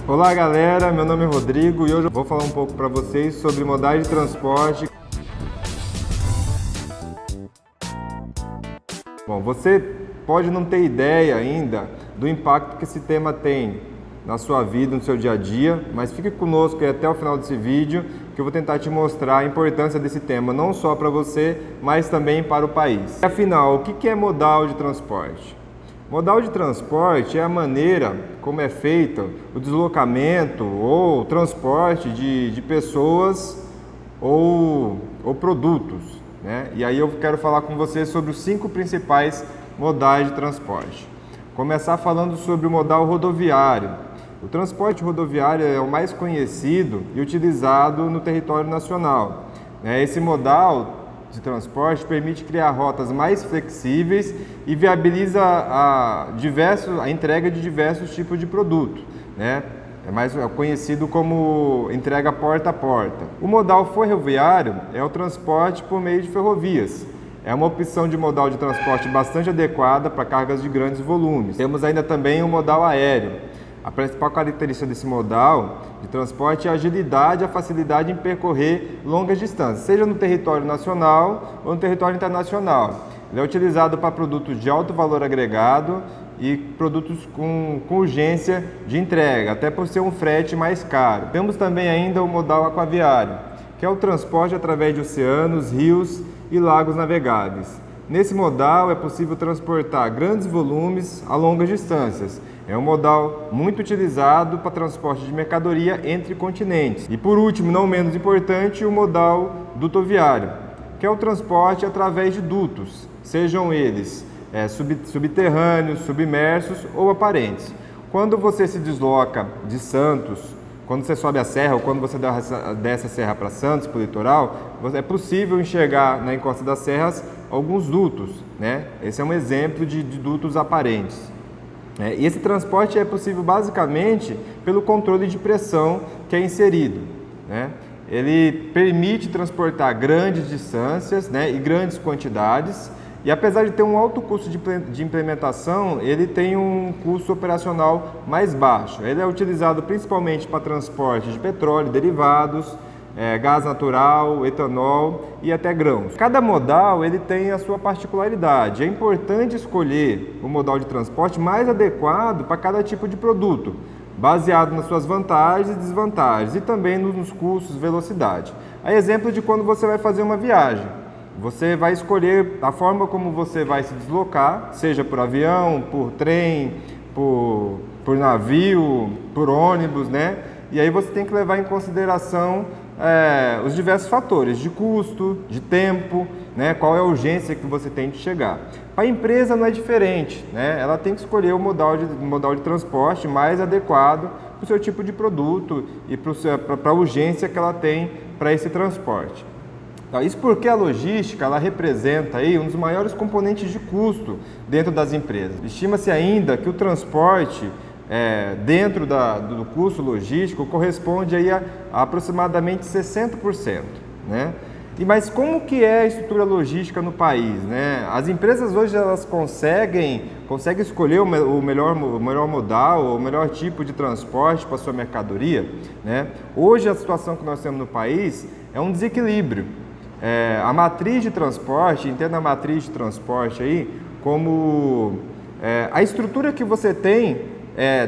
Olá galera, meu nome é Rodrigo e hoje eu vou falar um pouco para vocês sobre modais de transporte. Bom, você pode não ter ideia ainda do impacto que esse tema tem na sua vida, no seu dia a dia, mas fique conosco até o final desse vídeo que eu vou tentar te mostrar a importância desse tema, não só para você, mas também para o país. Afinal, o que é modal de transporte? Modal de transporte é a maneira como é feito o deslocamento ou transporte de pessoas ou produtos, né? E aí eu quero falar com você sobre os 5 principais modais de transporte. Começar falando sobre o modal rodoviário. O transporte rodoviário é o mais conhecido e utilizado no território nacional. Esse modal de transporte permite criar rotas mais flexíveis e viabiliza a entrega de diversos tipos de produto, né? É mais conhecido como entrega porta a porta. O modal ferroviário é o transporte por meio de ferrovias. É uma opção de modal de transporte bastante adequada para cargas de grandes volumes. Temos ainda também o modal aéreo. A principal característica desse modal de transporte é a agilidade e a facilidade em percorrer longas distâncias, seja no território nacional ou no território internacional. Ele é utilizado para produtos de alto valor agregado e produtos com urgência de entrega, até por ser um frete mais caro. Temos também ainda o modal aquaviário, que é o transporte através de oceanos, rios e lagos navegáveis. Nesse modal é possível transportar grandes volumes a longas distâncias. É um modal muito utilizado para transporte de mercadoria entre continentes. E por último, não menos importante, o modal dutoviário, que é o transporte através de dutos, sejam eles subterrâneos, submersos ou aparentes. Quando você se desloca de Santos, quando você sobe a serra ou quando você desce a serra para Santos, para o litoral, é possível enxergar na encosta das serras alguns dutos, né? Esse é um exemplo de dutos aparentes. E esse transporte é possível basicamente pelo controle de pressão que é inserido, né? Ele permite transportar grandes distâncias, né, e grandes quantidades, e apesar de ter um alto custo de implementação, ele tem um custo operacional mais baixo. Ele é utilizado principalmente para transporte de petróleo, derivados, gás natural, etanol e até grãos. Cada modal ele tem a sua particularidade. É importante escolher o modal de transporte mais adequado para cada tipo de produto, baseado nas suas vantagens e desvantagens e também nos custos e velocidade. A exemplo de quando você vai fazer uma viagem. Você vai escolher a forma como você vai se deslocar, seja por avião, por trem, por navio, por ônibus, né? E aí você tem que levar em consideração os diversos fatores de custo, de tempo, né? Qual é a urgência que você tem de chegar. Para a empresa não é diferente, né? Ela tem que escolher o modal de transporte mais adequado para o seu tipo de produto e para a urgência que ela tem para esse transporte. Isso porque a logística ela representa aí um dos maiores componentes de custo dentro das empresas. Estima-se ainda que o transporte dentro do custo logístico corresponde aí a aproximadamente 60%, né? Mas como que é a estrutura logística no país, né? As empresas hoje elas conseguem escolher o melhor modal, o melhor tipo de transporte para a sua mercadoria, né? Hoje a situação que nós temos no país é um desequilíbrio. A matriz de transporte, entenda a matriz de transporte aí como a estrutura que você tem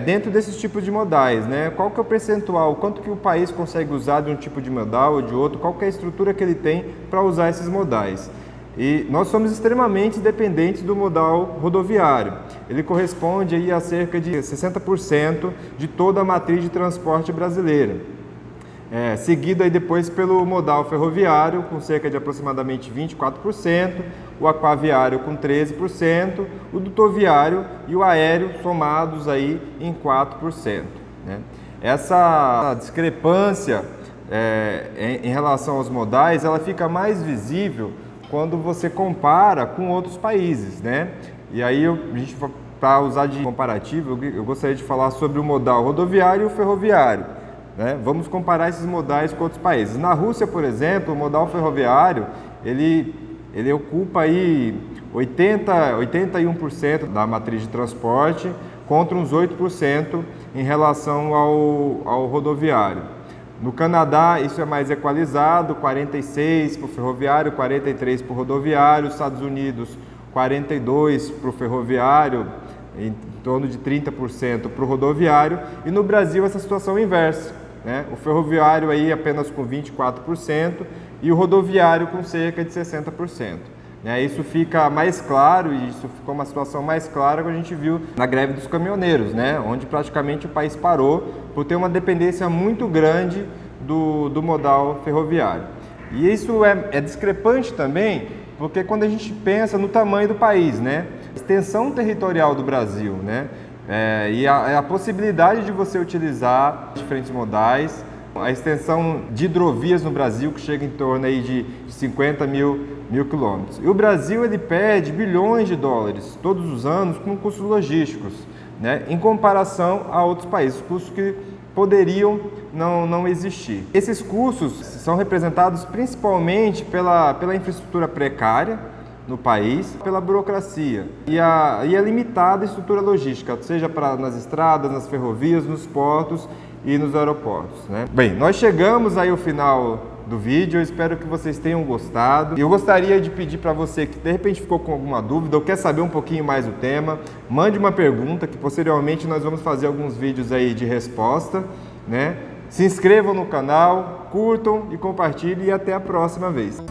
dentro desses tipos de modais, né? Qual que é o percentual, quanto que o país consegue usar de um tipo de modal ou de outro, qual que é a estrutura que ele tem para usar esses modais. E nós somos extremamente dependentes do modal rodoviário. Ele corresponde aí a cerca de 60% de toda a matriz de transporte brasileira. Seguido aí depois pelo modal ferroviário, com cerca de aproximadamente 24%, o aquaviário com 13%, o dutoviário e o aéreo somados aí em 4%, né? Essa discrepância em relação aos modais, ela fica mais visível quando você compara com outros países, né? E aí, para usar de comparativo, eu gostaria de falar sobre o modal rodoviário e o ferroviário, né? Vamos comparar esses modais com outros países. Na Rússia, por exemplo, o modal ferroviário, ele ocupa aí 81% da matriz de transporte, contra uns 8% em relação ao rodoviário. No Canadá, isso é mais equalizado, 46% para o ferroviário, 43% para o rodoviário. Nos Estados Unidos, 42% para o ferroviário, em torno de 30% para o rodoviário. E no Brasil, essa situação é inversa, né? O ferroviário aí apenas com 24% e o rodoviário com cerca de 60%. Isso fica mais claro, e isso ficou uma situação mais clara que a gente viu na greve dos caminhoneiros, né? Onde praticamente o país parou por ter uma dependência muito grande do modal ferroviário. E isso é discrepante também, porque quando a gente pensa no tamanho do país, né? Extensão territorial do Brasil, né? E a possibilidade de você utilizar diferentes modais, a extensão de hidrovias no Brasil, que chega em torno aí de 50 mil quilômetros. E o Brasil ele perde bilhões de dólares todos os anos com custos logísticos, né, em comparação a outros países, custos que poderiam não existir. Esses custos são representados principalmente pela infraestrutura precária no país, pela burocracia e a limitada estrutura logística, seja nas estradas, nas ferrovias, nos portos e nos aeroportos, né? Bem, nós chegamos aí ao final do vídeo, eu espero que vocês tenham gostado. E eu gostaria de pedir para você que de repente ficou com alguma dúvida ou quer saber um pouquinho mais do tema, mande uma pergunta que posteriormente nós vamos fazer alguns vídeos aí de resposta, né? Se inscrevam no canal, curtam e compartilhem e até a próxima vez.